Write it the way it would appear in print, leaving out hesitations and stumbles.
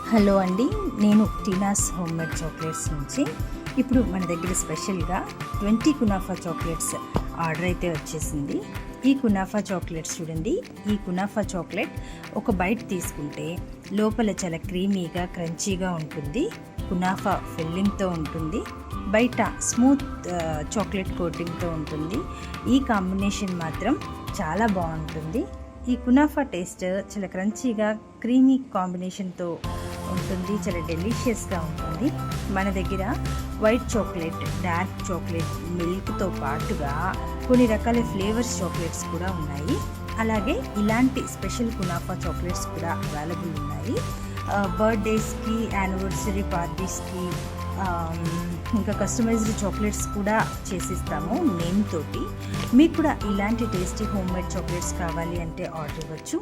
Hello అండి, నేను టీనాస్ homemade chocolates నుంచి ఇప్పుడు మన దగ్గర స్పెషల్గా 20 కునాఫా చాక్లెట్స్ ఆర్డర్ అయితే వచ్చేసింది. ఈ కునాఫా చాక్లెట్స్ చూడండి. ఈ కునాఫా చాక్లెట్ ఒక బైట్ తీసుకుంటే లోపల చాలా క్రీమీగా క్రంచీగా ఉంటుంది. కునాఫా ఫిల్లింగ్తో ఉంటుంది, బయట స్మూత్ చాక్లెట్ కోటింగ్తో ఉంటుంది. ఈ కాంబినేషన్ మాత్రం చాలా బాగుంటుంది. ఈ కునాఫా టేస్ట్ చాలా క్రంచీగా క్రీమీ కాంబినేషన్తో ఉంటుంది, చాలా డెలిషియస్గా ఉంటుంది. మన దగ్గర వైట్ చాక్లెట్, డార్క్ చాక్లెట్, మిల్క్తో పాటుగా కొన్ని రకాల ఫ్లేవర్స్ చాక్లెట్స్ కూడా ఉన్నాయి. అలాగే ఇలాంటి స్పెషల్ కునాఫా చాక్లెట్స్ కూడా అవైలబుల్ ఉన్నాయి. బర్త్డేస్కి, యానివర్సరీ పార్టీస్కి, ఇంకా కస్టమైజ్డ్ చాక్లెట్స్ కూడా చేసిస్తాము నేమ్ తోటి. మీకు కూడా ఇలాంటి టేస్టీ హోమ్మేడ్ చాక్లెట్స్ కావాలి అంటే ఆర్డర్ ఇవ్వచ్చు.